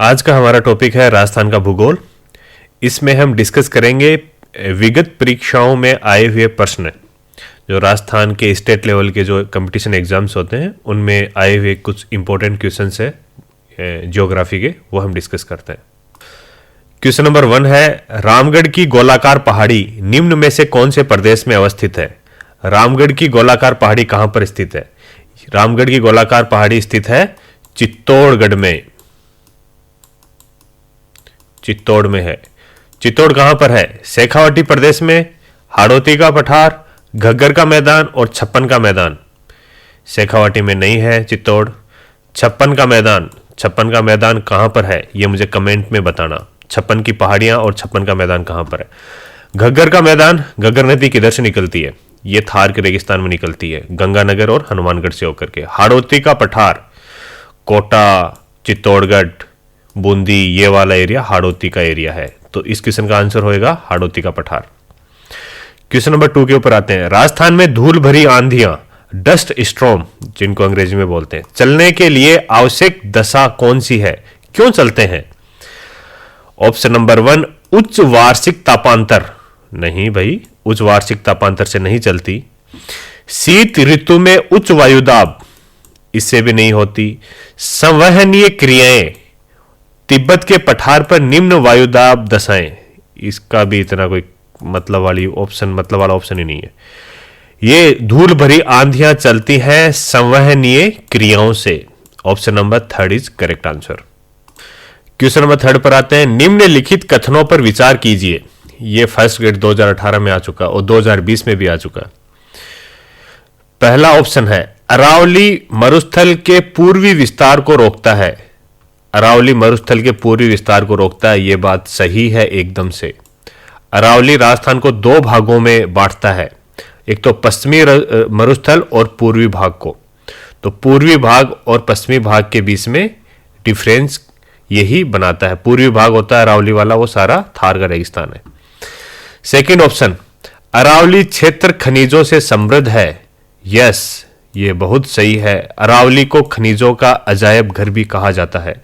आज का हमारा टॉपिक है राजस्थान का भूगोल। इसमें हम डिस्कस करेंगे विगत परीक्षाओं में आए हुए प्रश्न, जो राजस्थान के स्टेट लेवल के जो कंपटीशन एग्जाम्स होते हैं उनमें आए हुए कुछ इंपॉर्टेंट क्वेश्चंस है ज्योग्राफी के, वो हम डिस्कस करते हैं। क्वेश्चन नंबर 1 है, रामगढ़ की गोलाकार पहाड़ी निम्न में से कौन से प्रदेश में अवस्थित है? रामगढ़ की गोलाकार पहाड़ी कहां पर स्थित है? रामगढ़ की गोलाकार पहाड़ी स्थित है चित्तौड़गढ़ में। चित्तौड़ में है। चित्तौड़ कहां पर है? शेखावाटी प्रदेश में, हाड़ौती का पठार, घग्गर का मैदान और छप्पन का मैदान। शेखावाटी में नहीं है चित्तौड़। छप्पन का मैदान कहां पर है ये मुझे कमेंट में बताना। छप्पन की पहाड़ियां और छप्पन का मैदान कहां पर है? घग्गर का मैदान, घग्गर नदी किधर से निकलती है? ये थार के रेगिस्तान में निकलती है, गंगानगर और हनुमानगढ़ से होकर के। हाड़ौती का पठार, कोटा, चित्तौड़गढ़, बूंदी, ये वाला एरिया हाड़ौती का एरिया है। तो इस क्वेश्चन का आंसर होएगा हाड़ौती का पठार। क्वेश्चन नंबर 2 के ऊपर आते हैं। राजस्थान में धूल भरी आंधियां, डस्ट स्टॉर्म जिनको अंग्रेजी में बोलते हैं, चलने के लिए आवश्यक दशा कौन सी है? क्यों चलते हैं? ऑप्शन नंबर 1 उच्च वार्षिक तापांतर। नहीं भाई, उच्च वार्षिक तापांतर से नहीं चलती। शीत ऋतु में उच्च वायुदाब, इससे भी नहीं होती। संवहनीय क्रियाएं, तिब्बत के पठार पर निम्न वायुदाब दशाएं, इसका भी इतना कोई मतलब वाला ऑप्शन ही नहीं है। ये धूल भरी आंधियां चलती हैं संवहनीय क्रियाओं से। Option number 3 is correct answer. Question number 3 पर आते हैं। निम्नलिखित कथनों पर विचार कीजिए। ये फर्स्ट ग्रेड 2018 में आ चुका और 2020 में भी आ चुका। पहला ऑप्शन है, अरावली मरुस्थल के पूर्वी विस्तार को रोकता है। अरावली मरुस्थल के पूर्वी विस्तार को रोकता है, यह बात सही है एकदम से। अरावली राजस्थान को 2 भागों में बांटता है, एक तो पश्चिमी मरुस्थल और पूर्वी भाग को। तो पूर्वी भाग और पश्चिमी भाग के बीच में डिफरेंस यही बनाता है। पूर्वी भाग होता है अरावली वाला, वो सारा थार का रेगिस्तान है। सेकंड ऑप्शन, अरावली क्षेत्र खनिजों से समृद्ध है। यस, ये बहुत सही है। अरावली को खनिजों का अजायब घर भी कहा जाता है।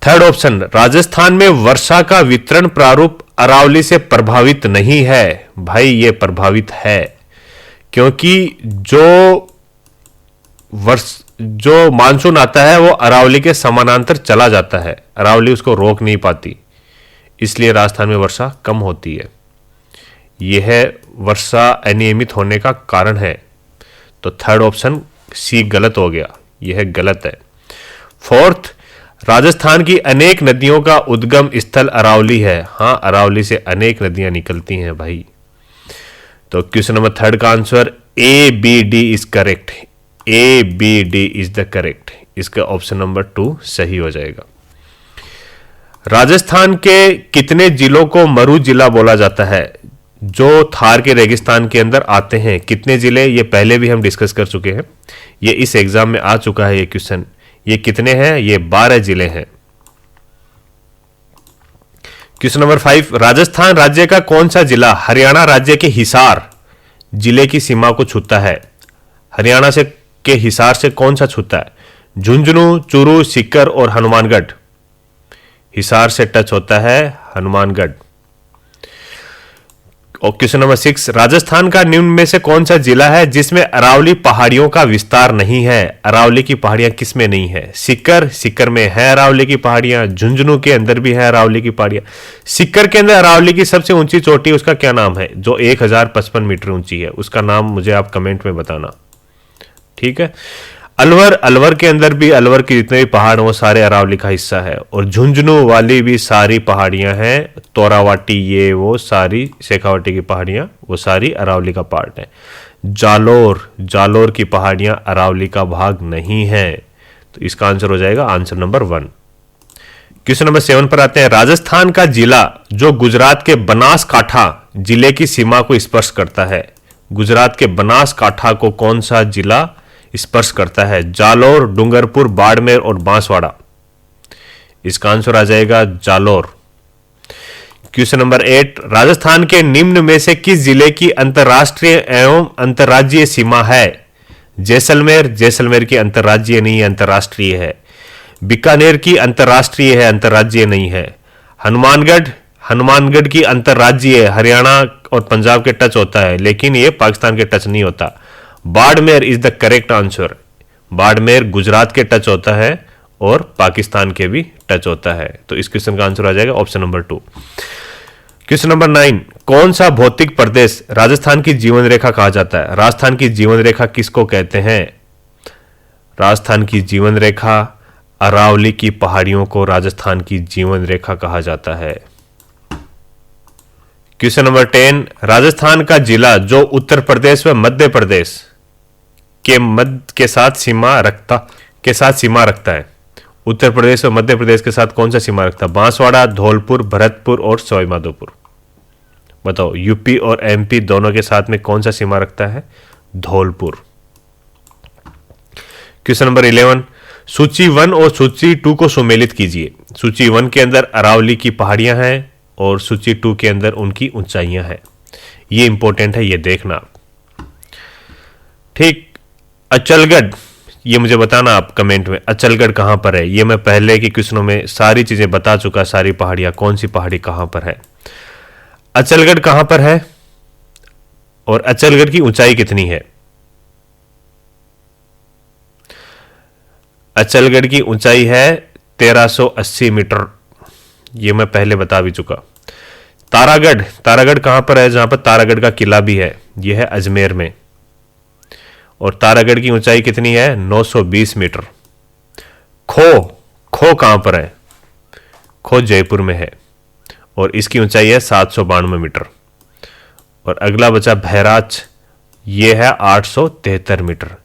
थर्ड ऑप्शन, राजस्थान में वर्षा का वितरण प्रारूप अरावली से प्रभावित नहीं है। भाई ये प्रभावित है, क्योंकि जो मानसून आता है वो अरावली के समानांतर चला जाता है, अरावली उसको रोक नहीं पाती, इसलिए राजस्थान में वर्षा कम होती है। यह वर्षा अनियमित होने का कारण है। तो थर्ड ऑप्शन सी गलत हो गया, यह गलत है। फोर्थ, राजस्थान की अनेक नदियों का उद्गम स्थल अरावली है। हां, अरावली से अनेक नदियां निकलती हैं भाई। तो क्वेश्चन नंबर 3 का answer A B D is correct. A B D is the correct. इसका ऑप्शन नंबर 2 सही हो जाएगा। राजस्थान के कितने जिलों को मरु जिला बोला जाता है, जो थार के रेगिस्तान के अंदर आते हैं? कितने जिले, ये पहले भी हम डिस्कस कर चुके हैं, ये इस एग्जाम में आ चुका है ये क्वेश्चन। ये कितने हैं? ये 12 जिले हैं। क्वेश्चन नंबर 5, राजस्थान राज्य का कौन सा जिला हरियाणा राज्य के हिसार जिले की सीमा को छूता है? हरियाणा से के हिसार से कौन सा छूता है? झुंझुनू, चूरू, सीकर और हनुमानगढ़। हिसार से टच होता है हनुमानगढ़। और क्वेश्चन नंबर 6, राजस्थान का निम्न में से कौन सा जिला है जिसमें अरावली पहाड़ियों का विस्तार नहीं है? अरावली की पहाड़ियां किस में नहीं है? सीकर में है अरावली की पहाड़ियां, झुंझुनू के अंदर भी है अरावली की पहाड़ियां। सीकर के अंदर अरावली की सबसे ऊंची चोटी, उसका क्या नाम है, जो 1055 मीटर ऊंची है? उसका नाम मुझे आप कमेंट में बताना, ठीक है। अलवर के अंदर भी, अलवर के जितने भी पहाड़ हैं वो सारे अरावली का हिस्सा है। और झुंझुनू वाली भी सारी पहाड़ियां हैं, तोरावाटी, ये वो सारी शेखावाटी की पहाड़ियां, वो सारी अरावली का पार्ट है। जालोर की पहाड़ियां अरावली का भाग नहीं है। तो इसका आंसर हो जाएगा आंसर नंबर 1। क्वेश्चन नंबर 7 पर आते हैं। राजस्थान का जिला जो गुजरात के बनासकाठा जिले की सीमा को स्पर्श करता है, गुजरात के बनासकाठा को कौन सा जिला स्पर्श करता है? जालोर, डूंगरपुर, बाड़मेर और बांसवाड़ा। इसका आंसर आ जाएगा जालोर। क्वेश्चन नंबर 8, राजस्थान के निम्न में से किस जिले की अंतर्राष्ट्रीय एवं अंतर्राज्यीय सीमा है? जैसलमेर की अंतर्राज्यीय नहीं है, अंतर्राष्ट्रीय है। बीकानेर की अंतर्राष्ट्रीय है, अंतर्राज्यीय नहीं है। हनुमानगढ़ की अंतर्राज्यीय है, हरियाणा और पंजाब के टच होता है, लेकिन ये पाकिस्तान के टच नहीं होता। Barmer is the correct answer. Barmer Gujarat के टच होता है और पाकिस्तान के भी टच होता है। तो इस क्वेश्चन का आंसर आ जाएगा ऑप्शन नंबर 2। क्वेश्चन नंबर 9, कौन सा भौतिक प्रदेश राजस्थान की जीवन रेखा कहा जाता है? राजस्थान की जीवन रेखा किसको कहते हैं? राजस्थान की जीवन रेखा, अरावली की पहाड़ियों को राजस्थान की जीवन रेखा कहा जाता है। क्वेश्चन नंबर 10, राजस्थान का जिला जो उत्तर प्रदेश व मध्य प्रदेश के साथ सीमा रखता है। उत्तर प्रदेश और मध्य प्रदेश के साथ कौन सा सीमा रखता है? बांसवाड़ा, धौलपुर, भरतपुर और सवाईमाधोपुर। बताओ, यूपी और एमपी दोनों के साथ में कौन सा सीमा रखता है? धौलपुर। क्वेश्चन नंबर 11, सूची 1 और सूची 2 को सुमेलित कीजिए। सूची 1 के अंदर अरावली की पहाड़ियां हैं और सूची 2 के अंदर उनकी ऊंचाइयां हैं। ये इंपॉर्टेंट है, ये देखना। ठीक, अचलगढ़, ये मुझे बताना आप कमेंट में, अचलगढ़ कहां पर है? ये मैं पहले के क्वेश्चनों में सारी चीजें बता चुका, सारी पहाड़ियां, कौन सी पहाड़ी कहां पर है। अचलगढ़ कहां पर है और अचलगढ़ की ऊंचाई कितनी है? अचलगढ़ की ऊंचाई है 1380 मीटर, ये मैं पहले बता भी चुका। तारागढ़ कहां पर है? जहां पर तारागढ़ का किला भी है, यह है अजमेर में। और तारागढ़ की ऊंचाई कितनी है? 920 मीटर। खो कहां पर है? खो जयपुर में है और इसकी ऊंचाई है 792 मीटर। और अगला बचा बहराच, ये है 873 मीटर।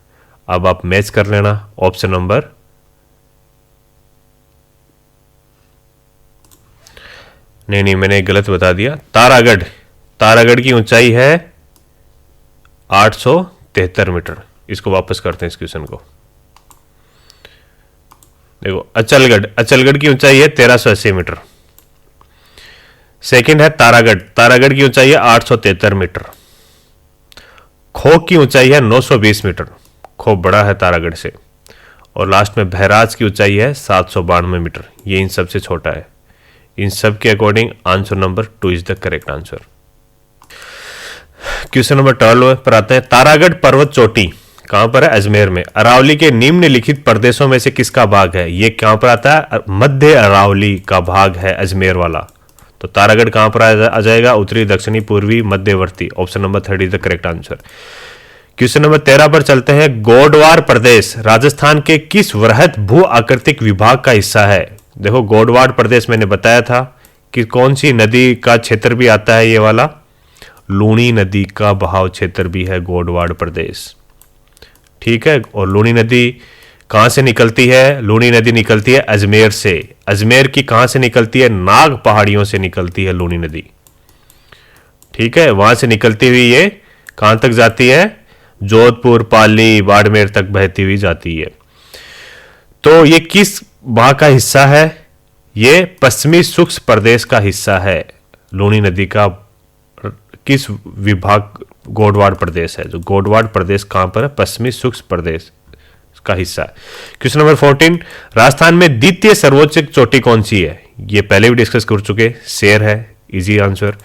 अब आप मैच कर लेना ऑप्शन नंबर, नहीं मैंने गलत बता दिया। तारागढ़ की ऊंचाई है 873 मीटर। इसको वापस करते हैं इस क्वेश्चन को। देखो, अचलगढ़ की ऊंचाई है 1380 मीटर। सेकंड है तारागढ़ की ऊंचाई है 873 मीटर। खो की ऊंचाई है 920 मीटर, खो बड़ा है तारागढ़ से। और लास्ट में बहराज की ऊंचाई है 792 मीटर, ये इन सबसे छोटा है। इन सब के according answer number 2 is the correct answer. Question number 12 पर आते हैं। तारागढ़ पर्वत चोटी कहां पर है? अजमेर में। अरावली के निम्नलिखित प्रदेशों में से किसका भाग है? ये कहां पर आता है? मध्य अरावली का भाग है अजमेर वाला। तो तारागढ़ कहां पर आ जाएगा? उत्तरी, दक्षिणी, पूर्वी, मध्यवर्ती। Option number 3 is the correct answer. Question number 13 पर चलते हैं। गोडवार प्रदेश राजस्थान के किस वृहद भू आकृतिक विभाग का हिस्सा है? देखो, गोडवार प्रदेश मैंने बताया था कि कौन सी नदी का क्षेत्र भी आता है, ये वाला लूणी नदी का बहाव क्षेत्र भी है गोडवार प्रदेश। ठीक है, और लूणी नदी कहां से निकलती है? लूणी नदी निकलती है अजमेर से। अजमेर की कहां से निकलती है? नाग पहाड़ियों से निकलती है लूणी नदी। ठीक है, वहां से निकलती हुई ये कहां तक जाती है? जोधपुर, पाली, बाड़मेर तक बहती हुई जाती है। तो ये किस भाग का हिस्सा है? ये पश्चिमी शुष्क प्रदेश का हिस्सा है। लूणी नदी का किस विभाग? गोडवाड़ प्रदेश है। जो गोडवाड़ प्रदेश कहां पर है? पश्चिमी शुष्क प्रदेश का हिस्सा है। क्वेश्चन नंबर 14, राजस्थान में द्वितीय सर्वोच्च चोटी कौन सी है? ये पहले भी डिस्कस कर चुके, शेर है, इजी आंसर।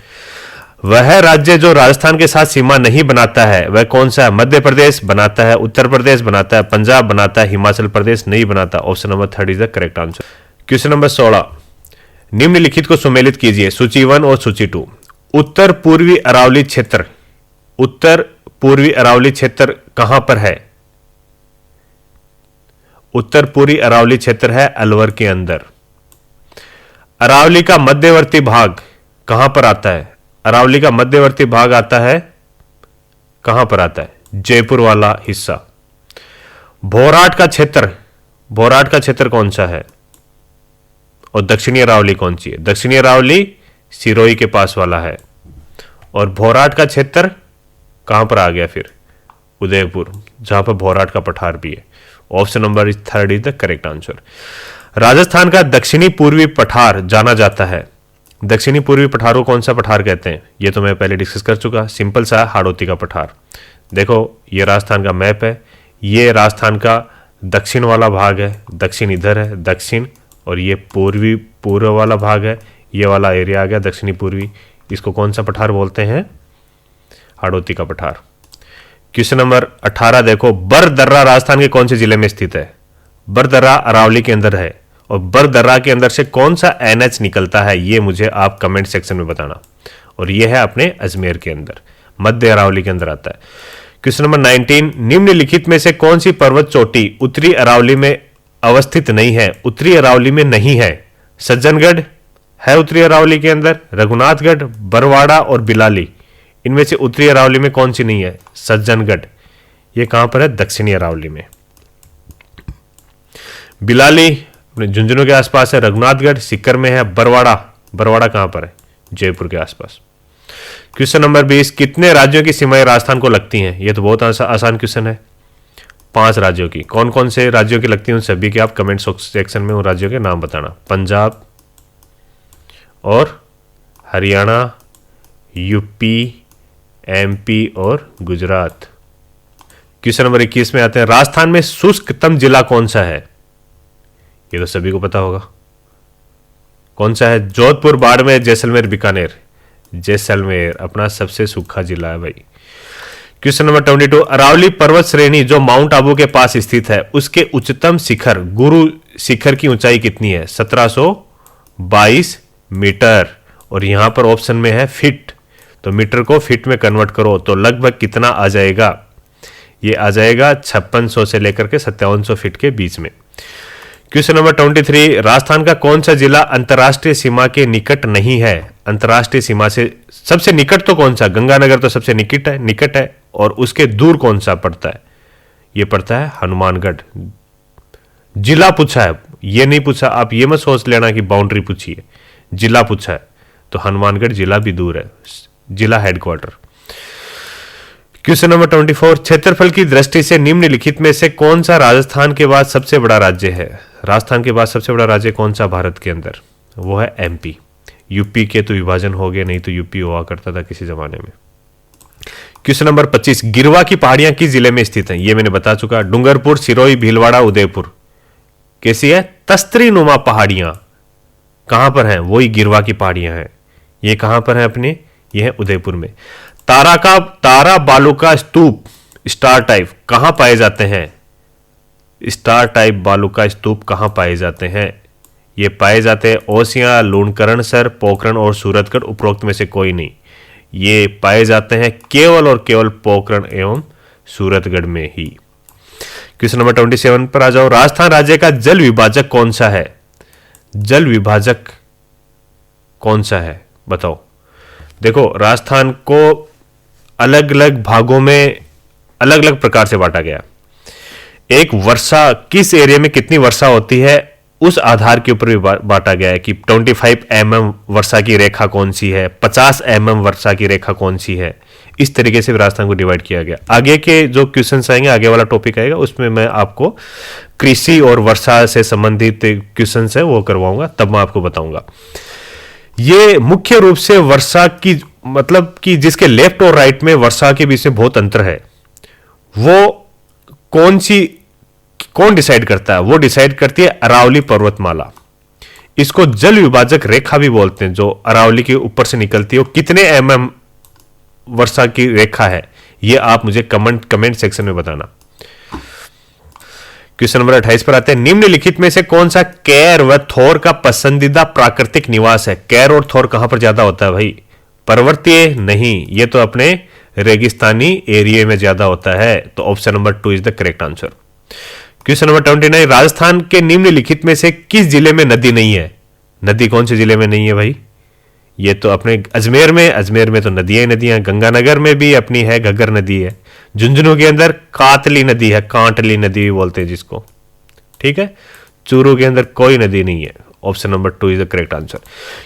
वह राज्य जो राजस्थान के साथ सीमा नहीं बनाता है वह कौन सा है? मध्य प्रदेश बनाता है, उत्तर प्रदेश बनाता है, पंजाब बनाता है, हिमाचल प्रदेश नहीं बनाता। Option number 3 is the correct answer. Question number 16, निम्नलिखित को सुमेलित कीजिए। सूची 1 और सूची 2। उत्तर पूर्वी अरावली क्षेत्र कहां पर है? उत्तर पूर्वी अरावली क्षेत्र है अलवर के अंदर। अरावली का मध्यवर्ती भाग कहां पर आता है? अरावली का मध्यवर्ती भाग आता है, कहां पर आता है? जयपुर वाला हिस्सा। भोराट का क्षेत्र कौन सा है? और दक्षिणी अरावली कौन सी है? दक्षिणी अरावली सिरोही के पास वाला है। और भोराट का क्षेत्र कहां पर आ गया फिर? उदयपुर, जहां पर भोराट का पठार भी है। Option number 3 is the correct answer. Rajasthan का दक्षिणी पूर्वी पठार जाना जाता है। दक्षिणी पूर्वी पठार को कौन सा पठार कहते हैं? ये तो मैं पहले डिस्कस कर चुका, सिंपल सा हाड़ौती का पठार। देखो, ये राजस्थान का मैप है, ये राजस्थान का दक्षिण वाला भाग है, दक्षिण इधर है दक्षिण, और ये पूर्व वाला भाग है, ये वाला एरिया आ गया दक्षिणी पूर्वी। इसको कौन सा पठार बोलते हैं? हाड़ौती का पठार। क्वेश्चन नंबर 18 देखो, बरदर्रा राजस्थान के कौन से जिले में स्थित है? बरदर्रा अरावली के अंदर है, और बरदर्रा के अंदर से कौन सा एनएच निकलता है ये मुझे आप कमेंट सेक्शन में बताना। और ये है अपने अजमेर के अंदर, मध्य अरावली के अंदर आता है। क्वेश्चन नंबर 19, निम्नलिखित में से कौन सी पर्वत चोटी उत्तरी अरावली में अवस्थित नहीं है? उत्तरी अरावली में नहीं है। सज्जनगढ़ है उत्तरी अरावली के अंदर, रघुनाथगढ़, बरवाड़ा और बिलाली। इनमें से उत्तरी अरावली में कौन सी नहीं है? सज्जनगढ़। ये कहां पर है? दक्षिणी अरावली में। बिलाली अपने झुंझुनू के आसपास है, रघुनाथगढ़ सीकर में है, बरवाड़ा कहां पर है? जयपुर के आसपास। क्वेश्चन नंबर 20, कितने राज्यों की सीमाएं राजस्थान को लगती हैं? ये तो बहुत आसान क्वेश्चन है। 5 राज्यों की। कौन कौन से राज्यों की लगती हैं उन सभी के आप कमेंट सेक्शन में उन राज्यों के नाम बताना। पंजाब और हरियाणा, यूपी, एमपी और गुजरात। क्वेश्चन नंबर 21 में आते हैं, राजस्थान में शुष्कतम जिला कौन सा है? ये तो सभी को पता होगा। कौन सा है? जोधपुर, बाड़मेर, जैसलमेर, बीकानेर। जैसलमेर अपना सबसे सूखा जिला है भाई। क्वेश्चन नंबर 22, अरावली पर्वत श्रेणी जो माउंट आबू के पास स्थित है उसके उच्चतम शिखर गुरु शिखर की ऊंचाई कितनी है? 1722 मीटर। और यहां पर ऑप्शन में है फीट, तो मीटर को फीट में कन्वर्ट करो तो लगभग कितना आ जाएगा? ये आ जाएगा 5600 से लेकर के 5700 फीट के बीच में। क्वेश्चन नंबर 23, राजस्थान का कौन सा जिला अंतर्राष्ट्रीय सीमा के निकट नहीं है? अंतर्राष्ट्रीय सीमा से सबसे निकट तो कौन सा? गंगानगर तो सबसे निकट है। और उसके दूर कौन सा पड़ता है? ये पड़ता है हनुमानगढ़। जिला पूछा है, ये नहीं पूछा, आप ये मत सोच लेना कि बाउंड्री पूछी है, जिला पूछा है। तो हनुमानगढ़ जिला भी दूर है, जिला हेडक्वार्टर। क्वेश्चन नंबर 24, क्षेत्रफल की दृष्टि से निम्नलिखित में से कौन सा राजस्थान के बाद सबसे बड़ा राज्य है? राजस्थान के बाद सबसे बड़ा राज्य कौन सा भारत के अंदर? वो है एमपी। यूपी के तो विभाजन हो गए, नहीं तो यूपी हुआ करता था किसी जमाने में। क्वेश्चन नंबर 25, गिरवा की पहाड़ियां किस जिले में स्थित हैं? ये मैंने बता चुका। डूंगरपुर, सिरोही, भीलवाड़ा, उदयपुर। कैसी है? तस्तरी नुमा पहाड़ियां कहां पर हैं? वही गिरवा की पहाड़ियां हैं। ये कहां पर है अपने? ये है उदयपुर में। तारा बालुका स्तूप स्टार टाइप कहां पाए जाते हैं? स्टार टाइप बालुका स्तूप कहां पाए जाते हैं? ये पाए जाते हैं ओसियां, लूणकरणसर, पोखरण और सूरतगढ़। उपरोक्त में से कोई नहीं। ये पाए जाते हैं केवल और केवल पोखरण एवं सूरतगढ़ में ही। क्वेश्चन नंबर 27 पर आ जाओ, राजस्थान राज्य का जल विभाजक कौन सा है? जल विभाजक कौन सा है बताओ। देखो, राजस्थान को अलग अलग भागों में अलग अलग प्रकार से बांटा गया। एक वर्षा, किस एरिया में कितनी वर्षा होती है उस आधार के ऊपर भी बांटा गया है कि 25 mm वर्षा की रेखा कौन सी है, 50 mm वर्षा की रेखा कौन सी है। इस तरीके से राजस्थान को डिवाइड किया गया। आगे के जो क्वेश्चंस आएंगे, आगे वाला टॉपिक आएगा, उसमें मैं आपको कृषि और वर्षा से संबंधित क्वेश्चंस है वो करवाऊंगा, तब मैं आपको बताऊंगा। ये मुख्य रूप से वर्षा की, मतलब कि जिसके लेफ्ट और राइट में वर्षा के बीच में बहुत अंतर है, वो कौन डिसाइड करता है? वो डिसाइड करती है अरावली पर्वतमाला। इसको जल विभाजक रेखा भी बोलते हैं, जो अरावली के ऊपर से निकलती है। वो कितने mm वर्षा की रेखा है, ये आप मुझे कमेंट सेक्शन में बताना। क्वेश्चन नंबर 28 पर आते हैं, निम्नलिखित में से कौन सा कैर व थोर का पसंदीदा प्राकृतिक निवास है? कैर और थोर कहां पर ज्यादा होता है भाई? पर्वतीय नहीं, ये तो अपने रेगिस्तानी एरिया में ज्यादा होता है। तो option number 2 is the correct answer. Question number 29, Rajasthan के निम्नलिखित में से किस जिले में नदी नहीं है? नदी कौन से जिले में नहीं है भाई? ये तो अपने अजमेर में तो नदियां ही नदियां। गंगानगर में भी अपनी है, घग्गर नदी है। झुंझुनू के अंदर कातली नदी है, कांटली नदी भी बोलते हैं जिसको, ठीक है। चूरू के अंदर कोई नदी नहीं है। Option number 2 is the correct answer.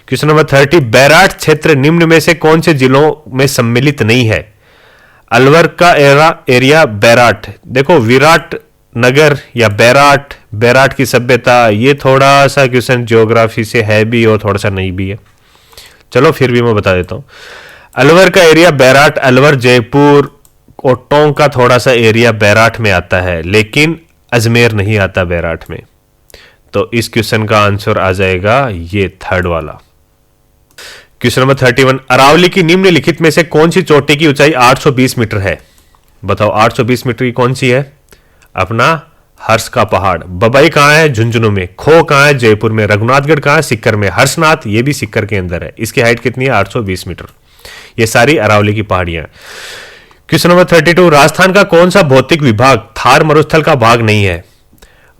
Question number 30, Bairat क्षेत्र निम्न में से कौन से जिलों में सम्मिलित नहीं है? अलवर का एरिया बैराट। देखो, विराट नगर या बैराट की सभ्यता, ये थोड़ा सा क्वेश्चन ज्योग्राफी से है भी और थोड़ा सा नहीं भी है। चलो फिर भी मैं बता देता हूं। अलवर का एरिया बैराट, अलवर, जयपुर और टोंक का थोड़ा सा एरिया बैराट में आता है। लेकिन अजमेर नहीं आता बैराठ में। तो इस क्वेश्चन का आंसर आ जाएगा ये थर्ड वाला। क्वेश्चन नंबर 31, अरावली की निम्नलिखित में से कौन सी चोटी की ऊंचाई 820 मीटर है? बताओ 820 मीटर की कौन सी है? अपना हर्ष का पहाड़। बबई कहां है? झुंझुनू में। खो कहां है? जयपुर में। रघुनाथगढ़ कहां है? सिक्कर में। हर्षनाथ ये भी सिक्कर के अंदर है। इसकी हाइट कितनी है? 820 मीटर। ये सारी अरावली की पहाड़ियां। क्वेश्चन नंबर 32, राजस्थान का कौन सा भौतिक विभाग थार मरुस्थल का भाग नहीं है?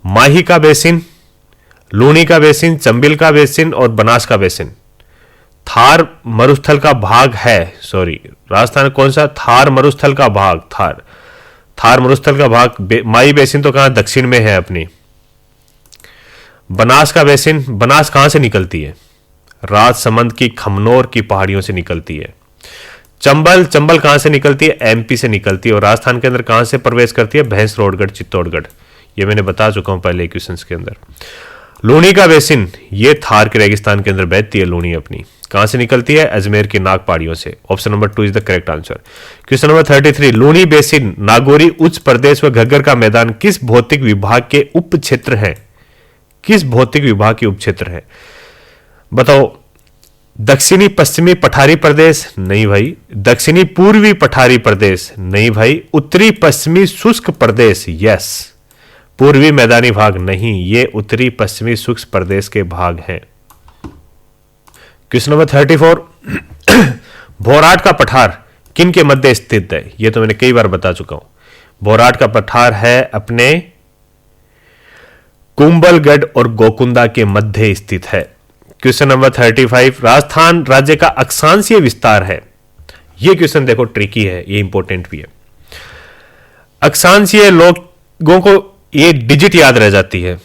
माही का बेसिन, लूनी का बेसिन, चंबिल का बेसिन और बनास का बेसिन। थार मरुस्थल का भाग है, सॉरी, राजस्थान कौन सा थार मरुस्थल का भाग? थार मरुस्थल का भाग माई बेसिन तो कहां? दक्षिण में है अपनी। बनास का बेसिन, बनास कहां से निकलती है? राजसमंद की खमनोर की पहाड़ियों से निकलती है। चंबल कहां से निकलती है? एमपी से निकलती है। और राजस्थान के अंदर कहां से प्रवेश करती है? भैंसरोडगढ़, चित्तौड़गढ़। ये मैंने बता चुका हूं पहले क्वेश्चन के अंदर। लूनी का बेसिन ये थार के रेगिस्तान के अंदर बहती है। लूनी अपनी कहां से निकलती है? अजमेर की नाग पहाड़ियों से। Option number 2 is the correct answer. Question number 33, Luni basin, Nagauri उच्च प्रदेश व घग्गर का मैदान किस भौतिक विभाग के उप क्षेत्र है? किस भौतिक विभाग के उप क्षेत्र है? बताओ। दक्षिणी पश्चिमी पठारी प्रदेश? नहीं भाई। दक्षिणी पूर्वी पठारी प्रदेश? नहीं भाई। उत्तरी पश्चिमी शुष्क प्रदेश? यस। पूर्वी मैदानी भाग? नहीं, ये उत्तरी पश्चिमी शुष्क प्रदेश के भाग हैं। क्वेश्चन नंबर 34, भोराट का पठार किन के मध्य स्थित है? यह तो मैंने कई बार बता चुका हूं। भोराट का पठार है अपने कुंभलगढ़ और गोकुंदा के मध्य स्थित है। क्वेश्चन नंबर 35, राजस्थान राज्य का अक्षांशीय विस्तार है। यह क्वेश्चन देखो ट्रिकी है, ये इंपॉर्टेंट भी है। अक्षांशीय लोगों को ये डिजिट याद रह जाती है,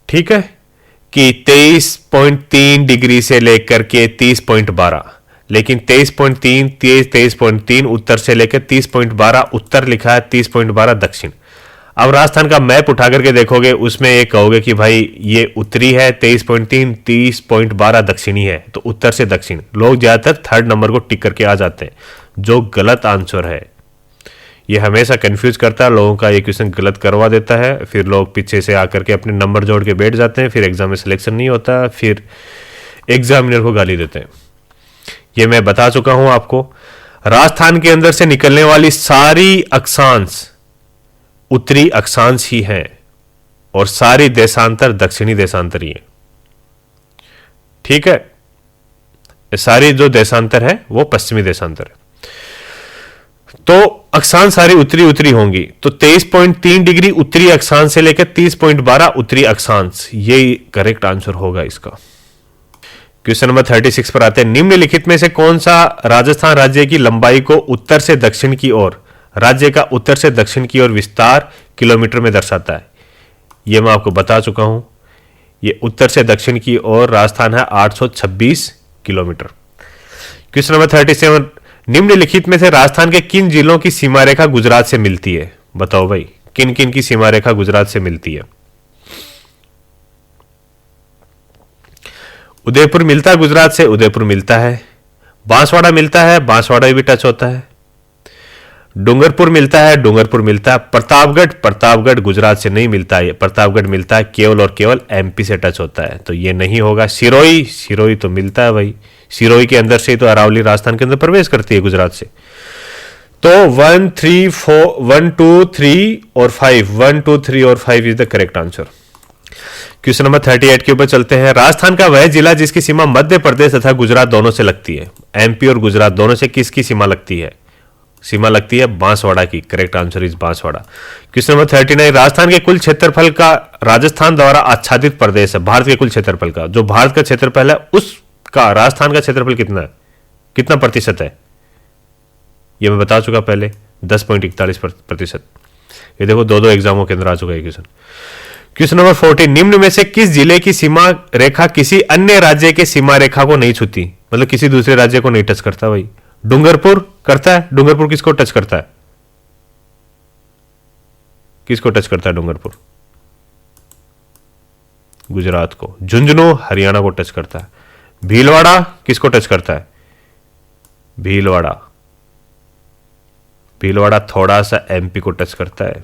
ठीक है, कि 23.3 डिग्री से लेकर के 30.12, लेकिन 23.3, 23.3 उत्तर से लेकर 30.12 उत्तर लिखा है, 30.12 दक्षिण। अब राजस्थान का मैप उठा करके देखोगे, उसमें एक कहोगे कि भाई ये उत्तरी है 23.3, 30.12 दक्षिणी है, तो उत्तर से दक्षिण। लोग ज्यादातर थर्ड नंबर को टिक करके आ जाते हैं, जो गलत आंसर है। ये हमेशा कंफ्यूज करता है लोगों का, ये क्वेश्चन गलत करवा देता है, फिर लोग पीछे से आकर के अपने नंबर जोड़ के बैठ जाते हैं, फिर एग्जाम में सिलेक्शन नहीं होता, फिर एग्जामिनर को गाली देते हैं। ये मैं बता चुका हूं आपको। राजस्थान के अंदर से निकलने वाली सारी अक्षांश उत्तरी अक्षांश ही है, और सारी देशांतर दक्षिणी देशांतर ही है, ठीक है। सारी जो देशांतर है वो पश्चिमी देशांतर है, तो अक्षांश सारी उत्तरी उत्तरी होंगी। तो 23.3 डिग्री उत्तरी अक्षांश से लेकर 30.12 उत्तरी अक्षांश, ये करेक्ट आंसर होगा इसका। क्वेश्चन नंबर 36 पर आते हैं। निम्नलिखित में से कौन सा राजस्थान राज्य की लंबाई को उत्तर से दक्षिण की ओर, राज्य का उत्तर से दक्षिण की ओर विस्तार किलोमीटर में दर्शाता है? यह मैं आपको बता चुका हूं। यह उत्तर से दक्षिण की ओर राजस्थान है 826 किलोमीटर। क्वेश्चन नंबर 37, निम्नलिखित में से राजस्थान के किन जिलों की सीमा रेखा गुजरात से मिलती है? बताओ भाई, किन किन की सीमा रेखा गुजरात से मिलती है? उदयपुर मिलता है गुजरात से, उदयपुर मिलता है। बांसवाड़ा मिलता है, बांसवाड़ा भी टच होता है। डूंगरपुर मिलता है, डूंगरपुर मिलता है। प्रतापगढ़ गुजरात से नहीं मिलता है, प्रतापगढ़ मिलता है केवल और केवल एमपी से टच होता है, तो ये नहीं होगा। सिरोही तो मिलता है भाई, सिरोही के अंदर से तो अरावली राजस्थान के अंदर प्रवेश करती है गुजरात से। तो 1, 3, 4, 1, 2, 3 और 5, 1, 2, 3 और 5 is the correct answer. Question number 38 के ऊपर चलते हैं। राजस्थान का वह जिला जिसकी सीमा मध्य प्रदेश तथा गुजरात दोनों से लगती है। एमपी और गुजरात दोनों से किसकी सीमा लगती है? सीमा लगती है बांसवाड़ा की। Correct answer is Banswara. Question number 39, Rajasthan के कुल क्षेत्रफल का राजस्थान द्वारा आच्छादित प्रदेश है। भारत के कुल क्षेत्रफल का, जो भारत का क्षेत्रफल है उसका राजस्थान का क्षेत्रफल कितना है, कितना प्रतिशत है? यह मैं बता चुका पहले, 10.41%। ये देखो दो एग्जामों के अंदर आ चुका है क्वेश्चन। क्वेश्चन नंबर 40, निम्न में से किस जिले की सीमा रेखा किसी अन्य राज्य के सीमा रेखा को नहीं छूती? मतलब किसी दूसरे राज्य को नहीं टच करता भाई। डूंगरपुर करता है। डूंगरपुर किसको टच करता है? किसको टच करता है डूंगरपुर? गुजरात को। झुंझुनू हरियाणा को टच करता है। भीलवाड़ा किसको टच करता है? भीलवाड़ा थोड़ा सा एमपी को टच करता है।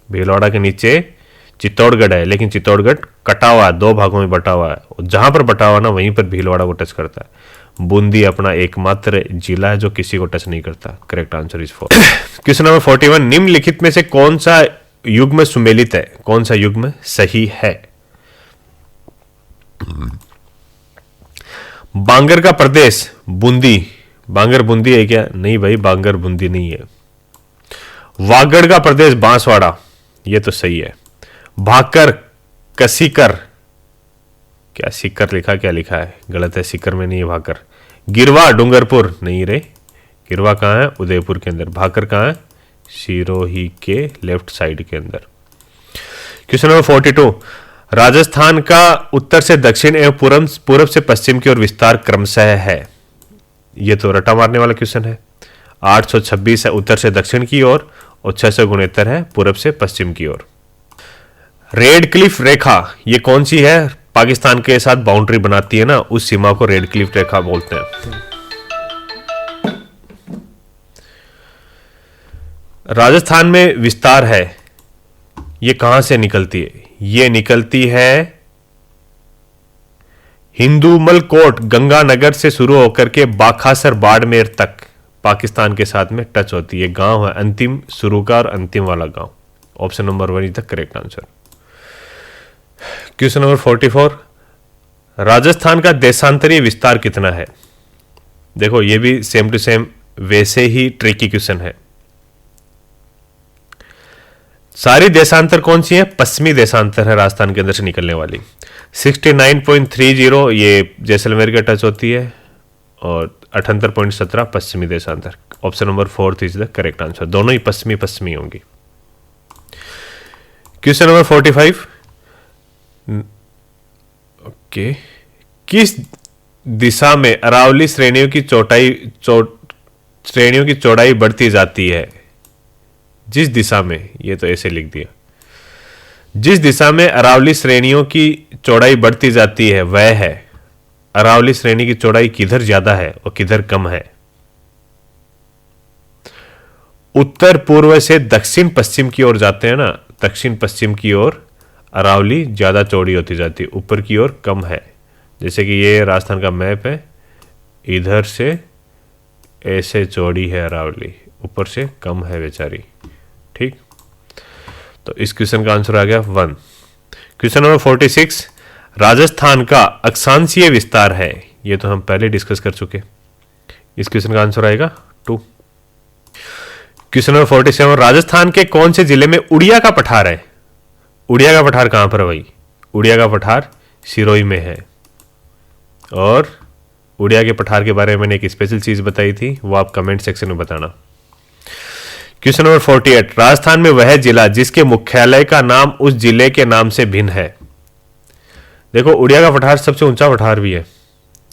भीलवाड़ा के नीचे चित्तौड़गढ़ है, लेकिन चित्तौड़गढ़ कटा हुआ है, 2 भागों में बटा हुआ है। जहां पर बटा हुआ ना वहीं पर भीलवाड़ा को टच करता है। बूंदी अपना एकमात्र जिला है जो किसी को टच नहीं करता। Correct answer is 4। Question number 41, निम्नलिखित में से कौन सा युग्म सुमेलित है? कौन सा युग्म सही है? बांगर का प्रदेश बूंदी, बांगर बूंदी है क्या? नहीं भाई, बांगर बूंदी नहीं है। वागड़ का प्रदेश बांसवाड़ा, ये तो सही है। भाकर कसीकर, क्या सीकर लिखा, क्या लिखा है? गलत है, सीकर में नहीं है भाकर। गिरवा डूंगरपुर, नहीं रे, गिरवा कहाँ है? उदयपुर के अंदर। भाकर कहाँ है? सिरोही के लेफ्ट साइड के अंदर। क्वेश्चन नंबर 42, राजस्थान का उत्तर से दक्षिण एवं पूर्व से पश्चिम की ओर विस्तार क्रमशः है। ये तो रटा मारने वाला क्वेश्चन है। 826 है उत्तर से दक्षिण की ओर और 669 है पूर्व से पश्चिम की ओर। रेड क्लिफ रेखा ये कौन सी है? पाकिस्तान के साथ बाउंड्री बनाती है ना, उस सीमा को रेड क्लिफ रेखा बोलते हैं। राजस्थान में विस्तार है, ये कहां से निकलती है? ये निकलती है हिंदूमल कोट गंगानगर से शुरू होकर के बाखासर बाड़मेर तक पाकिस्तान के साथ में टच होती है। गांव है अंतिम शुरू का और अंतिम वाला गांव। Option number 1 is the correct answer. Question number 44, Rajasthan का देशांतरीय विस्तार कितना है? देखो ये भी सेम टू सेम वैसे ही ट्रिकी क्वेश्चन है। सारी देशांतर कौन सी है? पश्चिमी देशांतर है राजस्थान के अंदर से निकलने वाली। 69.30 ये जैसलमेर के टच होती है और 78.17 पश्चिमी देशांतर। Option number 4 is the correct answer. दोनों ही पश्चिमी पश्चिमी होंगी। क्वेश्चन नंबर 45, ओके, किस दिशा में अरावली श्रेणियों की चौड़ाई बढ़ती जाती है? जिस दिशा में, ये तो ऐसे लिख दिया, जिस दिशा में अरावली श्रेणियों की चौड़ाई बढ़ती जाती है वह है। अरावली श्रेणी की चौड़ाई किधर ज्यादा है और किधर कम है? उत्तर पूर्व से दक्षिण पश्चिम की ओर जाते हैं ना, दक्षिण पश्चिम की ओर अरावली ज्यादा चौड़ी होती जाती है, ऊपर की ओर कम है। जैसे कि ये राजस्थान का मैप है, इधर से ऐसे चौड़ी है अरावली, ऊपर से कम है बेचारी। ठीक, तो इस क्वेश्चन का आंसर आ गया 1। क्वेश्चन नंबर 46, राजस्थान का अक्षांशीय विस्तार है। ये तो हम पहले डिस्कस कर चुके। इस क्वेश्चन का आंसर आएगा 2। क्वेश्चन नंबर 47, राजस्थान के कौन से जिले में उड़िया का पठार है? उड़िया का पठार कहां पर है भाई? उड़िया का पठार सिरोही में है। और उड़िया के पठार के बारे में मैंने एक स्पेशल चीज बताई थी, वो आप कमेंट सेक्शन में बताना। क्वेश्चन नंबर 48, राजस्थान में वह जिला जिसके मुख्यालय का नाम उस जिले के नाम से भिन्न है। देखो उड़िया का पठार सबसे ऊंचा पठार भी है।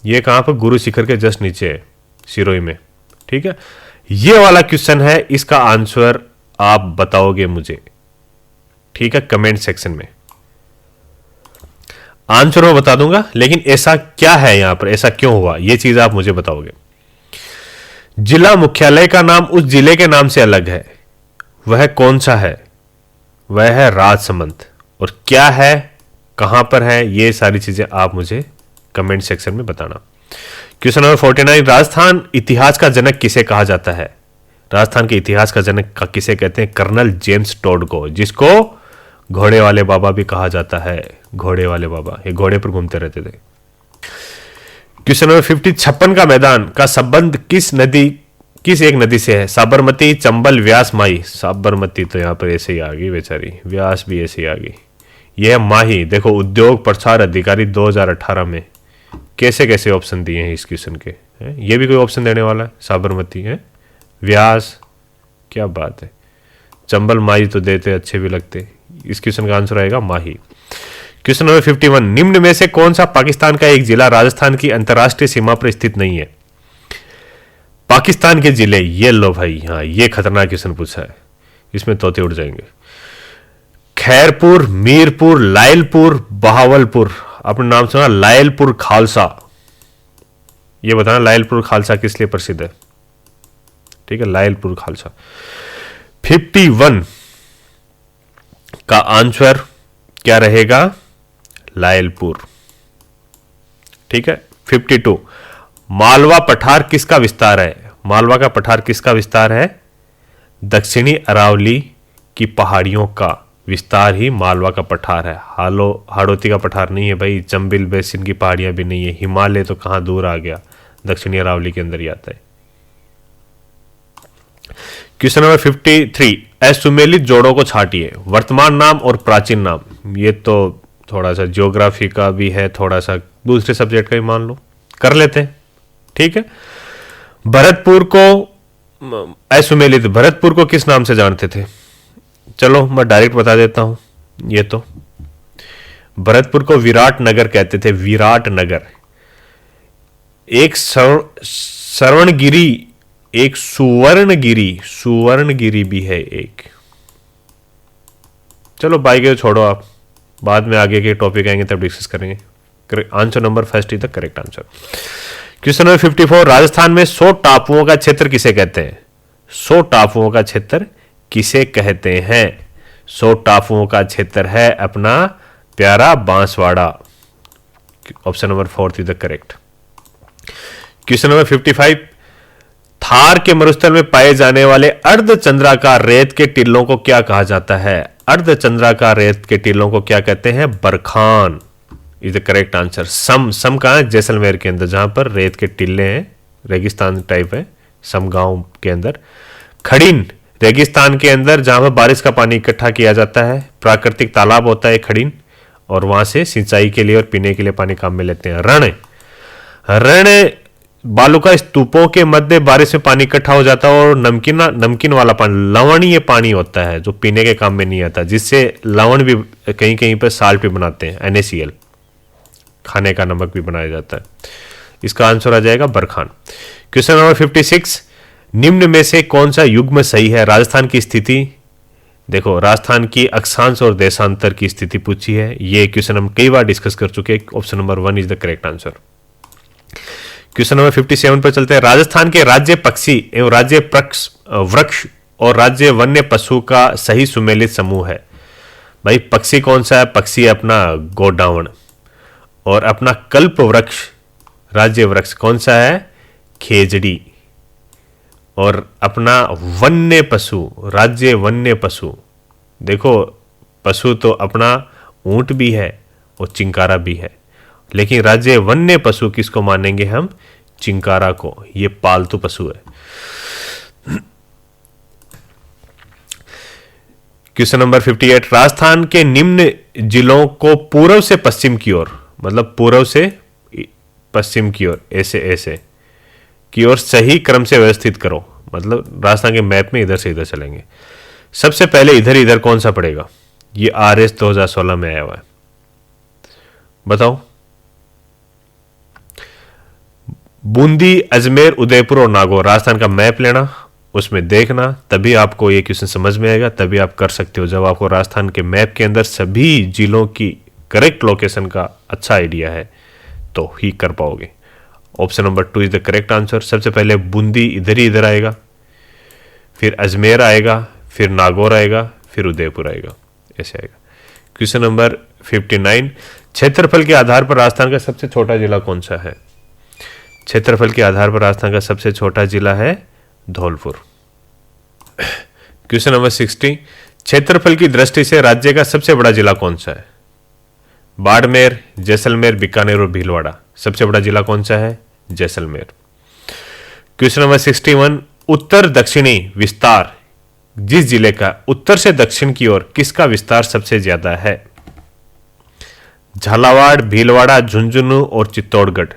ये कहां पर? गुरु शिखर के जस्ट नीचे है, सिरोही में। ठीक है, ये वाला क्वेश्चन है, इसका आंसर आप बताओगे मुझे। ठीक है, कमेंट सेक्शन में आंसर मैं बता दूंगा, लेकिन ऐसा क्या है यहां पर, ऐसा क्यों हुआ, ये चीज आप मुझे बताओगे। जिला मुख्यालय का नाम उस जिले के नाम से अलग है, वह कौन सा है? वह है राजसमंद। और क्या है, कहां पर है, ये सारी चीजें आप मुझे कमेंट सेक्शन में बताना। क्वेश्चन नंबर 49, राजस्थान इतिहास का जनक किसे कहा जाता है? राजस्थान के इतिहास का जनक किसे कहते हैं? कर्नल जेम्स टोड को, जिसको घोड़े वाले बाबा भी कहा जाता है। घोड़े वाले बाबा, ये घोड़े पर घूमते रहते थे। क्वेश्चन नंबर 50, 56 का मैदान का संबंध किस एक नदी से है? साबरमती, चंबल, व्यास, माही। साबरमती तो यहां पर ऐसे ही आ गई बेचारी, व्यास भी ऐसे ही आ गई। यह है माही। देखो उद्योग प्रसार अधिकारी 2018 में कैसे कैसे ऑप्शन दिए हैं इस क्वेश्चन के। ये भी कोई ऑप्शन देने वाला है? साबरमती है, व्यास, क्या बात है। चंबल, माही तो देते अच्छे भी लगते। इस क्वेश्चन का आंसर आएगा माही। क्वेश्चन नंबर 51, निम्न में से कौन सा पाकिस्तान का एक जिला राजस्थान की अंतरराष्ट्रीय सीमा पर स्थित नहीं है? पाकिस्तान के जिले, ये लो भाई, हाँ ये खतरनाक क्वेश्चन पूछा है, इसमें तोते उड़ जाएंगे। खैरपुर, मीरपुर, लायलपुर, बहावलपुर। आपने नाम सुना लायलपुर खालसा? ये बताना लायलपुर खालसा किस लिए प्रसिद्ध है? ठीक है, लायलपुर खालसा। 51, का आंसर क्या रहेगा? लायलपुर। ठीक है। 52, मालवा पठार किसका विस्तार है? मालवा का पठार किसका विस्तार है? दक्षिणी अरावली की पहाड़ियों का विस्तार ही मालवा का पठार है। हाड़ौती का पठार नहीं है भाई, चंबिल बेसिन की पहाड़ियां भी नहीं है, हिमालय तो कहां दूर आ गया, दक्षिणी अरावली के अंदर ही आता है। क्वेश्चन नंबर 53, असुमेलित जोड़ों को छाटिए। वर्तमान नाम और प्राचीन नाम। ये तो थोड़ा सा ज्योग्राफी का भी है, थोड़ा सा दूसरे सब्जेक्ट का ही मान लो, कर लेते हैं। ठीक है। भरतपुर को असुमेलित, भरतपुर को किस नाम से जानते थे? चलो मैं डायरेक्ट बता देता हूं। ये तो भरतपुर को विराट नगर कहते थे, विराट नगर। एक श्रवणगिरी, एक सुवर्णगिरी, सुवर्णगिरी भी है एक। चलो बाई के छोड़ो, आप बाद में आगे के टॉपिक आएंगे तब डिस्कस करेंगे। Answer number first is the correct answer. Question number 54, Rajasthan में 100 टापुओं का क्षेत्र किसे कहते हैं? 100 टापुओं का क्षेत्र किसे कहते हैं? 100 टापुओं का क्षेत्र है अपना प्यारा Banswara. Option number 4 is the correct. Question number 55, Thar के मरुस्थल में पाए जाने वाले अर्धचंद्राकार रेत के टिल्लों को क्या कहा जाता है? अर्धचंद्राकार रेत के टिल्लों को क्या कहते हैं? Barchan is the correct answer. Sam कहां है? जैसलमेर के अंदर, जहां पर रेत के टिल्ले हैं, रेगिस्तान टाइप है, सम गांव के अंदर। खड़ीन रेगिस्तान के अंदर, जहां पर बारिश का पानी इकट्ठा किया जाता है, प्राकृतिक तालाब होता है खड़ीन, और वहां से सिंचाई के लिए और पीने के लिए पानी काम में लेते हैं। रण बालुका स्तूपों के मध्य बारिश में पानी इकट्ठा हो जाता है और नमकीन वाला पानी, लवणीय पानी होता है जो पीने के काम में नहीं आता, जिससे लवण भी कहीं कहीं पर साल्ट भी बनाते हैं, NaCl, खाने का नमक भी बनाया जाता है। इसका आंसर आ जाएगा बरखान। क्वेश्चन नंबर 56, निम्न में से कौन सा युग्म सही है? राजस्थान की स्थिति, देखो राजस्थान की अक्षांश और देशांतर की स्थिति पूछी है। ये क्वेश्चन हम कई बार डिस्कस कर चुके हैं। Option number 1 is the correct answer. Question number 57 पर चलते हैं। राजस्थान के राज्य पक्षी एवं राज्य वृक्ष और राज्य वन्य पशु का सही सुमेलित समूह है। भाई पक्षी कौन सा है? पक्षी अपना गोडावण, और अपना कल्प वृक्ष, राज्य वृक्ष कौन सा है? खेजड़ी, और अपना वन्य पशु, राज्य वन्य पशु, देखो पशु तो अपना ऊंट भी है और चिंकारा भी है, लेकिन राज्य वन्य पशु किसको मानेंगे हम? चिंकारा को। ये पालतू पशु है। क्वेश्चन नंबर 58, राजस्थान के निम्न जिलों को पूर्व से पश्चिम की ओर, मतलब पूर्व से पश्चिम की ओर, ऐसे की ओर सही क्रम से व्यवस्थित करो। मतलब राजस्थान के मैप में इधर से इधर चलेंगे। सबसे पहले इधर कौन सा पड़ेगा? ये RS 2016 में आया हुआ है, बताओ। बूंदी, अजमेर, उदयपुर और नागौर। राजस्थान का मैप लेना, उसमें देखना, तभी आपको ये क्वेश्चन समझ में आएगा, तभी आप कर सकते हो। जब आपको राजस्थान के मैप के अंदर सभी जिलों की करेक्ट लोकेशन का अच्छा आइडिया है तो ही कर पाओगे। Option number 2 is the correct answer. सबसे पहले बूंदी इधर आएगा, फिर अजमेर आएगा, फिर नागौर आएगा, फिर उदयपुर आएगा, ऐसे आएगा। क्वेश्चन नंबर 59, क्षेत्रफल के आधार पर राजस्थान का सबसे छोटा जिला कौन सा है? क्षेत्रफल के आधार पर राजस्थान का सबसे छोटा जिला है धौलपुर। क्वेश्चन नंबर 60, क्षेत्रफल की दृष्टि से राज्य का सबसे बड़ा जिला कौन सा है? बाड़मेर, जैसलमेर, बीकानेर और भीलवाड़ा। सबसे बड़ा जिला कौन सा है? जैसलमेर। क्वेश्चन नंबर 61, उत्तर दक्षिणी विस्तार, जिस जिले का उत्तर से दक्षिण की ओर किसका विस्तार सबसे ज्यादा है? झालावाड़, भीलवाड़ा, झुंझुनू और चित्तौड़गढ़।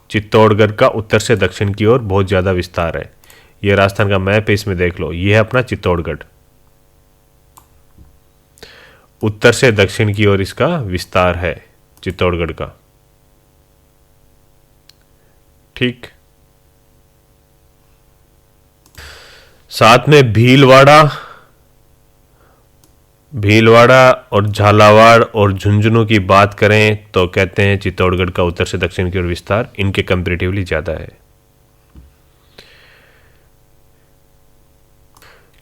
चित्तौड़गढ़ का उत्तर से दक्षिण की ओर बहुत ज्यादा विस्तार है। यह राजस्थान का मैप है, इसमें देख लो, यह है अपना चित्तौड़गढ़। उत्तर से दक्षिण की ओर इसका विस्तार है चित्तौड़गढ़ का। ठीक, साथ में भीलवाड़ा और झालावाड़ और झुंझुनू की बात करें तो कहते हैं चित्तौड़गढ़ का उत्तर से दक्षिण की ओर विस्तार इनके कंपैरेटिवली ज्यादा है।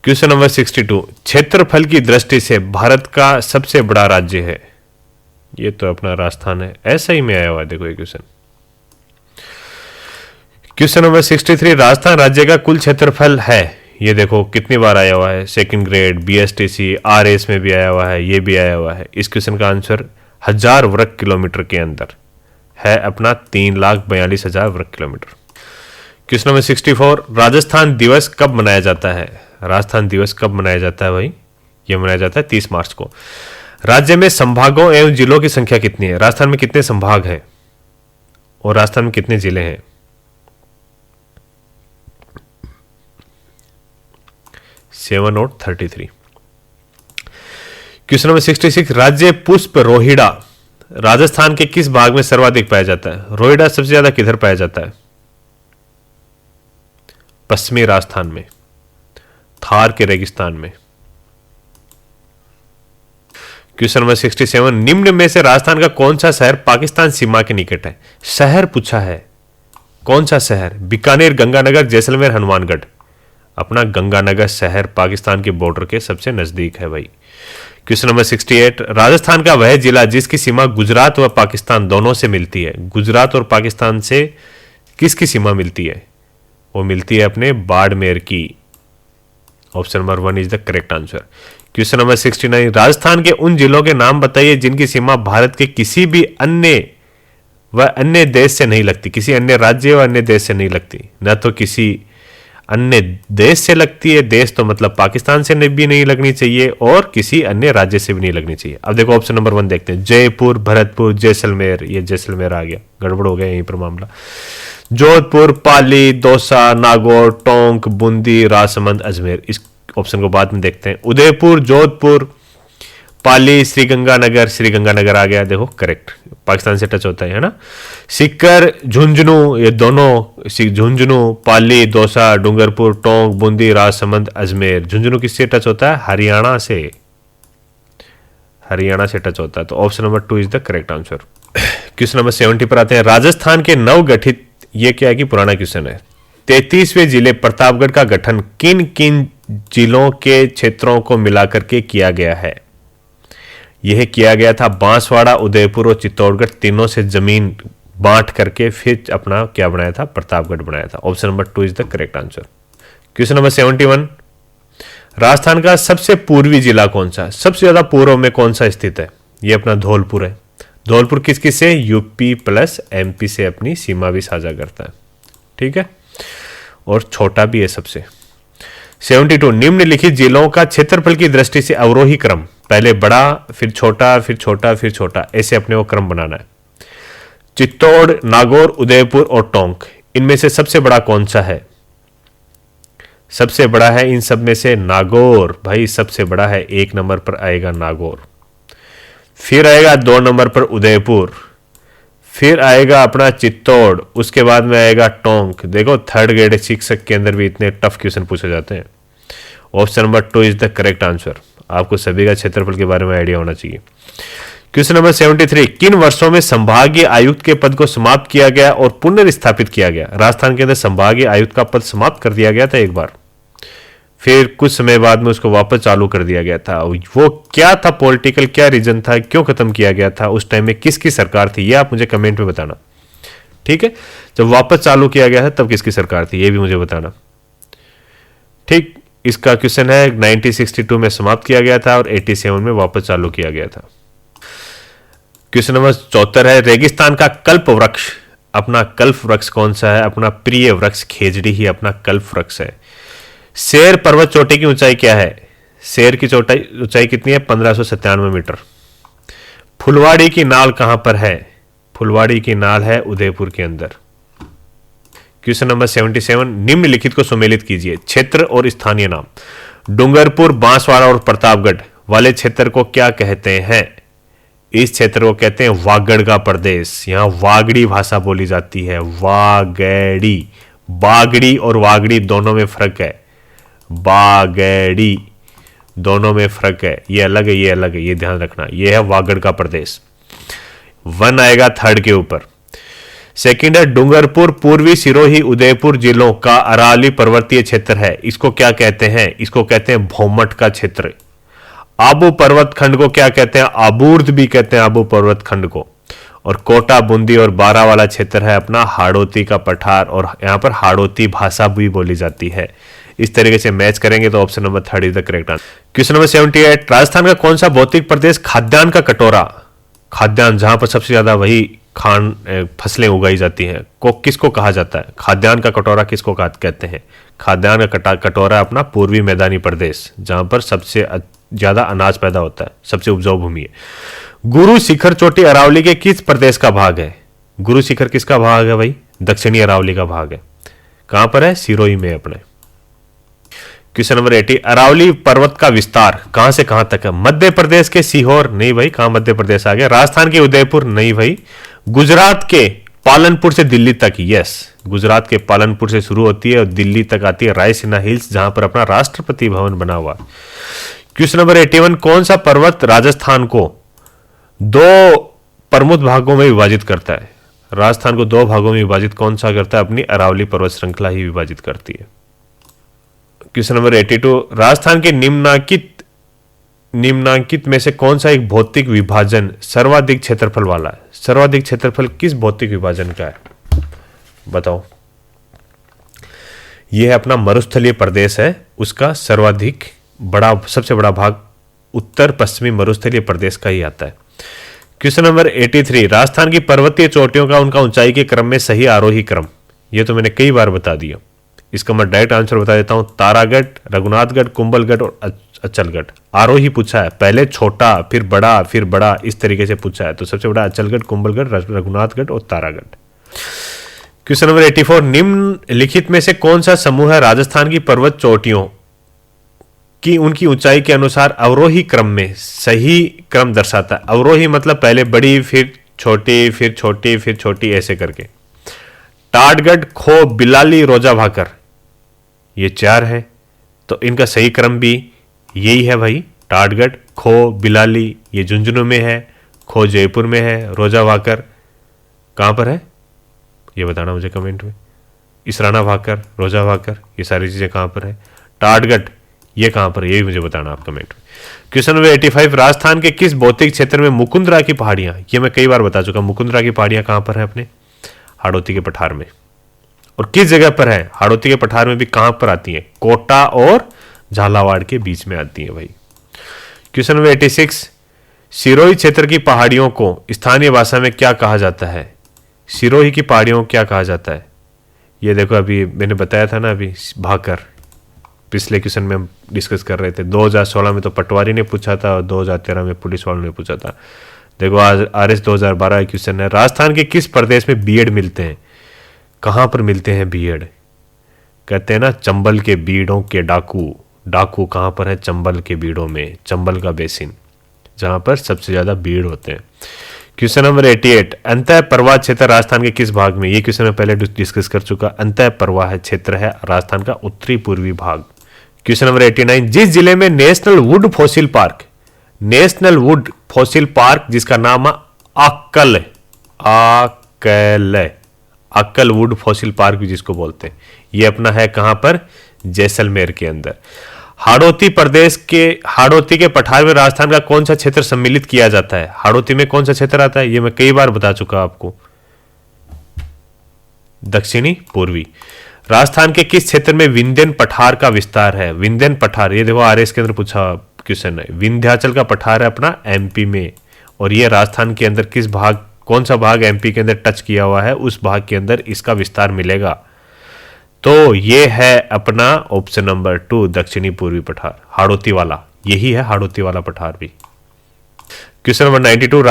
क्वेश्चन नंबर 62, क्षेत्रफल की दृष्टि से भारत का सबसे बड़ा राज्य है। ये तो अपना राजस्थान है, ऐसा ही में आया हुआ है, देखो ये क्वेश्चन। क्वेश्चन नंबर 63, राजस्थान राज्य का कुल क्षेत्रफल है। ये देखो कितनी बार आया हुआ है, सेकंड ग्रेड, बीएसटीसी, आरएस में भी आया हुआ है, ये भी आया हुआ है। इस क्वेश्चन का आंसर 1000 वर्ग किलोमीटर के अंदर है अपना 3,42,000 वर्ग किलोमीटर। क्वेश्चन नंबर 64, राजस्थान दिवस कब मनाया जाता है। राजस्थान दिवस कब मनाया जाता है भाई, ये मनाया जाता है 30 मार्च को। राज्य में संभागों एवं जिलों की संख्या कितनी है। राजस्थान में कितने संभाग हैं और राजस्थान में कितने जिले हैं। 7 और 33। क्वेश्चन नंबर 66, राज्य पुष्प रोहिड़ा राजस्थान के किस भाग में सर्वाधिक पाया जाता है। रोहिड़ा सबसे ज्यादा किधर पाया जाता है। पश्चिमी राजस्थान में, थार के रेगिस्तान में। क्वेश्चन नंबर 67, निम्न में से राजस्थान का कौन सा शहर पाकिस्तान सीमा के निकट है। शहर पूछा है, कौन सा शहर। बीकानेर, गंगानगर, जैसलमेर, हनुमानगढ़। अपना गंगानगर शहर पाकिस्तान के बॉर्डर के सबसे नजदीक है भाई। क्वेश्चन नंबर 68, राजस्थान का वह जिला जिसकी सीमा गुजरात व पाकिस्तान दोनों से मिलती है। गुजरात और पाकिस्तान से किसकी सीमा मिलती है। वो मिलती है अपने बाड़मेर की। Option number 1 is the correct answer. Question number 69, Rajasthan के उन जिलों के नाम बताइए जिनकी सीमा भारत के किसी भी अन्य देश से नहीं लगती। किसी अन्य राज्य व अन्य देश से नहीं लगती, न तो किसी अन्य देश से लगती है, देश तो मतलब पाकिस्तान से भी नहीं लगनी चाहिए और किसी अन्य राज्य से भी नहीं लगनी चाहिए। अब देखो ऑप्शन नंबर 1 देखते हैं, जयपुर, भरतपुर, जैसलमेर। ये जैसलमेर आ गया, गड़बड़ हो गया यहीं पर मामला। जोधपुर, पाली, दौसा, नागौर, टोंक, बूंदी, राजसमंद, अजमेर। इस ऑप्शन को बाद में देखते हैं। उदयपुर, जोधपुर, पाली, श्रीगंगानगर। श्रीगंगानगर आ गया, देखो करेक्ट, पाकिस्तान से टच होता है ना। सीकर, झुंझुनू, ये दोनों झुंझुनू, पाली, दौसा, डूंगरपुर, टोंक, बूंदी, राजसमंद, अजमेर। झुंझुनू किससे टच होता है। हरियाणा से, हरियाणा से टच होता है। तो option number 2 is the correct answer. Question number 70 पर आते हैं। राजस्थान के नवगठित, ये क्या है कि पुराना क्वेश्चन है, 33वें जिले प्रतापगढ़ का गठन किन किन जिलों के क्षेत्रों को मिलाकर के किया गया है। यह किया गया था बांसवाड़ा, उदयपुर और चित्तौड़गढ़, तीनों से जमीन बांट करके फिर अपना क्या बनाया था, प्रतापगढ़ बनाया था। Option number 2 is the correct answer. Question number 71, Rajasthan का सबसे पूर्वी जिला कौन सा। सबसे ज्यादा पूर्व में कौन सा स्थित है। यह अपना धौलपुर है। धौलपुर किस किस से, यूपी प्लस एमपी से अपनी सीमा भी साझा करता है, ठीक है, और छोटा भी है सबसे। 72, निम्नलिखित जिलों का क्षेत्रफल की दृष्टि से अवरोही क्रम, पहले बड़ा फिर छोटा फिर छोटा फिर छोटा, ऐसे अपने को क्रम बनाना है। चित्तौड़, नागौर, उदयपुर और टोंक, इनमें से सबसे बड़ा कौन सा है। सबसे बड़ा है इन सब में से नागौर भाई, सबसे बड़ा है। 1 नंबर पर आएगा नागौर, फिर आएगा 2 नंबर पर उदयपुर, फिर आएगा अपना चित्तौड़, उसके बाद में आएगा टोंक। देखो थर्ड ग्रेड शिक्षक के अंदर भी इतने टफ क्वेश्चन पूछे जाते हैं। Option number 2 is the correct answer. आपको सभी का क्षेत्रफल के बारे में आइडिया होना चाहिए। क्वेश्चन नंबर 73, किन वर्षों में संभागीय आयुक्त के पद को समाप्त किया गया और पुनर्स्थापित किया गया। राजस्थान के अंदर संभागीय आयुक्त का पद समाप्त कर दिया गया था एक बार, फिर कुछ समय बाद में उसको वापस चालू कर दिया गया था। वो क्या था, पॉलिटिकल क्या रीजन था, क्यों खत्म किया गया था, उस टाइम में किसकी सरकार थी, ये आप मुझे कमेंट में बताना, ठीक है। जब वापस चालू किया गया था तब किसकी सरकार थी, ये भी मुझे बताना, ठीक। इसका क्वेश्चन है 1962 में समाप्त किया गया था और 87 में वापस चालू किया गया था। क्वेश्चन नंबर 74 है, रेगिस्तान का कल्प वृक्ष, अपना कल्प वृक्ष कौन सा है। अपना प्रिय वृक्ष खेजड़ी ही अपना कल्प वृक्ष है। शेर पर्वत चोटी की ऊंचाई क्या है। शेर की ऊंचाई कितनी है, 1597 मीटर। फुलवाड़ी की नाल कहां पर है। फुलवाड़ी की नाल है उदयपुर के अंदर। क्वेश्चन नंबर 77, निम्नलिखित को सुमेलित कीजिए। क्षेत्र और स्थानीय नाम। डूंगरपुर, बांसवाड़ा और प्रतापगढ़ वाले क्षेत्र को क्या कहते हैं। इस क्षेत्र को कहते हैं वागड़ का प्रदेश। यहां वागड़ी भाषा बोली जाती है, वागड़ी। बागड़ी और वागड़ी दोनों में फर्क है, बागड़ी दोनों में फर्क है, ये अलग है ये अलग है, ये ध्यान रखना। ये है वागड़ का प्रदेश। 1 आएगा थर्ड के ऊपर। सेकंड है डूंगरपुर पूर्वी सिरोही उदयपुर जिलों का अरावली पर्वतीय क्षेत्र है। इसको क्या कहते हैं? इसको कहते हैं भौमट का क्षेत्र। आबू पर्वत खंड को क्या कहते हैं? आबूर्द भी कहते हैं आबू पर्वत खंड को। और कोटा, बूंदी और बारा वाला क्षेत्र है अपना हाड़ौती का पठार, और यहाँ पर हाड़ौती भाषा भी बोली जाती है। इस तरीके से मैच करेंगे तो option number 3 is the correct answer. Question number 78, Rajasthan का कौन सा भौतिक प्रदेश खाद्यान्न का कटोरा, खाद्यान्न जहां पर सबसे ज्यादा वही फसलें उगाई जाती हैं, को किसको कहा जाता है? खाद्यान्न का कटोरा किसको कहते हैं? खाद्यान्न का कटोरा अपना पूर्वी मैदानी प्रदेश, जहां पर सबसे ज्यादा अनाज पैदा होता है, सबसे उपजाऊ भूमि है। गुरु शिखर चोटी अरावली के किस प्रदेश का भाग है? गुरु शिखर किसका भाग है भाई? दक्षिणी अरावली का भाग है। कहां पर है? सिरोही में अपने। क्वेश्चन नंबर 80, अरावली पर्वत का विस्तार कहां से कहां तक है? मध्य प्रदेश के सीहोर, नहीं भाई, कहां मध्य प्रदेश आ गया? राजस्थान के उदयपुर, नहीं भाई। गुजरात के पालनपुर से दिल्ली तक, यस, गुजरात के पालनपुर से शुरू होती है और दिल्ली तक आती है रायसीना हिल्स, जहां पर अपना राष्ट्रपति भवन बना हुआ। क्वेश्चन नंबर 81, कौन सा पर्वत राजस्थान को 2 प्रमुख भागों में विभाजित करता है? राजस्थान को 2 भागों में विभाजित कौन सा करता है? अपनी अरावली पर्वत श्रृंखला ही विभाजित करती है। क्वेश्चन नंबर 82, राजस्थान के निम्नांकित में से कौन सा एक भौतिक विभाजन सर्वाधिक क्षेत्रफल वाला है? सर्वाधिक क्षेत्रफल किस भौतिक विभाजन का है? बताओ। यह है अपना मरुस्थलीय प्रदेश है, उसका सर्वाधिक बड़ा, सबसे बड़ा भाग उत्तर पश्चिमी मरुस्थलीय प्रदेश का ही आता है। क्वेश्चन नंबर 83, राजस्थान की पर्वतीय चोटियों का उनका ऊंचाई के क्रम में सही आरोही क्रम, यह तो मैंने कई बार बता दिया। इसका मैं डायरेक्ट आंसर बता देता हूं, तारागढ़, रघुनाथगढ़, कुंभलगढ़ और अचलगढ़। आरोही पूछा है, पहले छोटा फिर बड़ा, इस तरीके से पूछा है। तो सबसे बड़ा अचलगढ़, कुंभलगढ़, रघुनाथगढ़ और तारागढ़। क्वेश्चन नंबर 84, निम्नलिखित में से कौन सा समूह है राजस्थान की पर्वत चोटियों की उनकी ऊंचाई के अनुसार अवरोही क्रम में सही क्रम दर्शाता है? अवरोही मतलब पहले बड़ी, फिर छोटी, फिर छोटी, फिर छोटी, ऐसे करके। टाटगढ़, खो, बिलाली, रोजा भाकर, ये 4 है, तो इनका सही क्रम भी यही है भाई। टाटगढ़, खो, बिलाली ये झुंझुनू में है, खो जयपुर में है, रोजा भाकर कहां पर है ये बताना मुझे कमेंट में। इसराना भाकर, रोजा भाकर, ये सारी चीजें कहां पर है? टाटगढ़ ये कहां पर है, ये भी मुझे बताना आप कमेंट में। क्वेश्चन नंबर 85, राजस्थान के किस भौतिक क्षेत्र में मुकुंदरा की पहाड़ियां, ये मैं कई बार बता चुका, मुकुंदरा की पहाड़ियां कहां पर है? अपने हाड़ौती के पठार में। और किस जगह पर है? हाड़ौती के पठार में भी कहां पर आती है? कोटा और झालावाड़ के बीच में आती है भाई। क्वेश्चन नंबर 86, सिरोही क्षेत्र की पहाड़ियों को स्थानीय भाषा में क्या कहा जाता है? सिरोही की पहाड़ियों को क्या कहा जाता है? ये देखो, अभी मैंने बताया था ना, अभी भाकर, पिछले क्वेश्चन में हम डिस्कस कर रहे थे। 2016 में तो पटवारी ने पूछा था और 2013 में पुलिस वालों ने पूछा था। देखो आज RS 2012 क्वेश्चन है, राजस्थान के किस प्रदेश में बीएड मिलते हैं? कहां पर मिलते हैं बीएड? कहते हैं ना चंबल के बीड़ों के डाकू, डाकू कहां पर है? चंबल के बीड़ों में, चंबल का बेसिन, जहां पर सबसे ज्यादा बीड़ होते हैं। क्वेश्चन नंबर 88, अंतः प्रवाह क्षेत्र राजस्थान के किस भाग में? ये क्वेश्चन मैं पहले डिस्कस कर चुका। अंतः प्रवाह क्षेत्र है राजस्थान का उत्तरी पूर्वी भाग। क्वेश्चन नंबर 89, जिस जिले में national would fossil park, national would fossil park जिसका नाम है अक्कल वुड फॉसिल पार्क भी जिसको बोलते हैं, ये अपना है कहां पर? जैसलमेर के अंदर। हाड़ौती प्रदेश के हाड़ौती के पठार में राजस्थान का कौन सा क्षेत्र सम्मिलित किया जाता है? हाड़ौती में कौन सा क्षेत्र आता है? ये मैं कई बार बता चुका आपको, दक्षिणी पूर्वी। राजस्थान के किस क्षेत्र में विंध्यन पठार का विस्तार है? विंध्यन पठार, ये देखो RS के अंदर पूछा क्वेश्चन है। विंध्याचल का पठार है अपना MP में, और ये राजस्थान के अंदर किस भाग, कौन सा भाग MP के अंदर टच किया हुआ है, उस भाग के अंदर इसका विस्तार मिलेगा। तो ये है अपना ऑप्शन नंबर 2 दक्षिणी पूर्वी पठार, हाड़ौती वाला, यही है हाड़ौती वाला पठार भी। क्वेश्चन नंबर 92,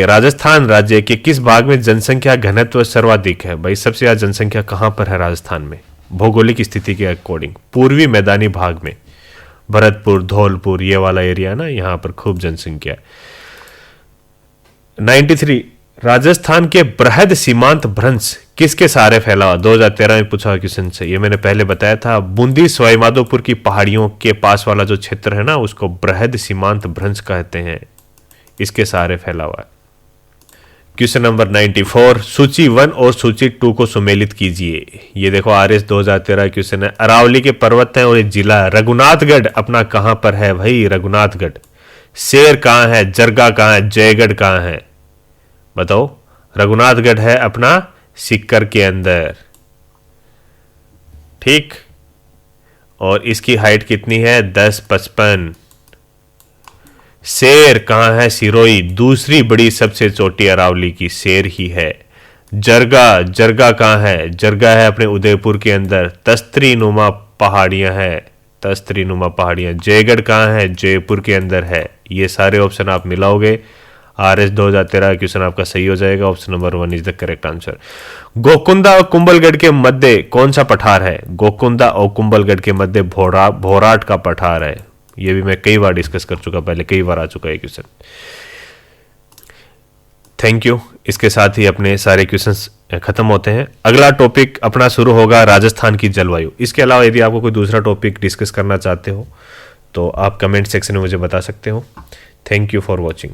राजस्थान राज्य के किस भाग में जनसंख्या घनत्व सर्वाधिक है? भाई सबसे ज्यादा जनसंख्या कहां पर है राजस्थान में? भौगोलिक स्थिति के अकॉर्डिंग पूर्वी मैदानी भाग में, भरतपुर, धौलपुर ये वाला एरिया ना, यहां पर खूब जनसंख्या है। 93, राजस्थान के बृहद सीमांत भ्रंश किसके सहारे फैला हुआ? 2013 में पूछा क्वेश्चन से, ये मैंने पहले बताया था। बूंदी सवाईमाधोपुर की पहाड़ियों के पास वाला जो क्षेत्र है ना, उसको बृहद सीमांत भ्रंश कहते हैं, इसके सहारे फैला हुआ है। क्वेश्चन नंबर 94, सूची 1 और सूची 2 को सुमेलित कीजिए। ये देखो RS 2013 क्वेश्चन है। अरावली के पर्वत हैं और एक जिला रघुनाथगढ़ अपना कहां पर है भाई? रघुनाथगढ़। शेर कहां है? जरगा कहां है? जयगढ़ कहां है? बताओ। रघुनाथगढ़ है अपना सीकर के अंदर, ठीक। और इसकी हाइट कितनी है? 1055। शेर कहां है? सिरोही, दूसरी बड़ी सबसे चोटी अरावली की शेर ही है। जरगा कहां है? जरगा है अपने उदयपुर के अंदर, तस्तरी नुमा पहाड़ियां हैं, तस्तरी नुमा पहाड़ियां। जयगढ़ कहां है? जयपुर के अंदर है। ये सारे ऑप्शन आप मिलाओगे, RS 2013 क्वेश्चन आपका सही हो जाएगा। Option number 1 is the correct answer. Gokunda और कुंभलगढ़ के मध्य कौन सा पठार है? गोकुंदा और कुंभलगढ़ के मध्य भोराट का पठार है। ये भी मैं कई बार डिस्कस कर चुका, पहले कई बार आ चुका है क्वेश्चन। Thank you. इसके साथ ही अपने सारे क्वेश्चंस खत्म होते हैं। अगला टॉपिक अपना शुरू होगा राजस्थान की जलवायु। इसके अलावा यदि आपको कोई दूसरा टॉपिक डिस्कस करना चाहते हो तो आप कमेंट सेक्शन में मुझे बता सकते हो। Thank you for watching.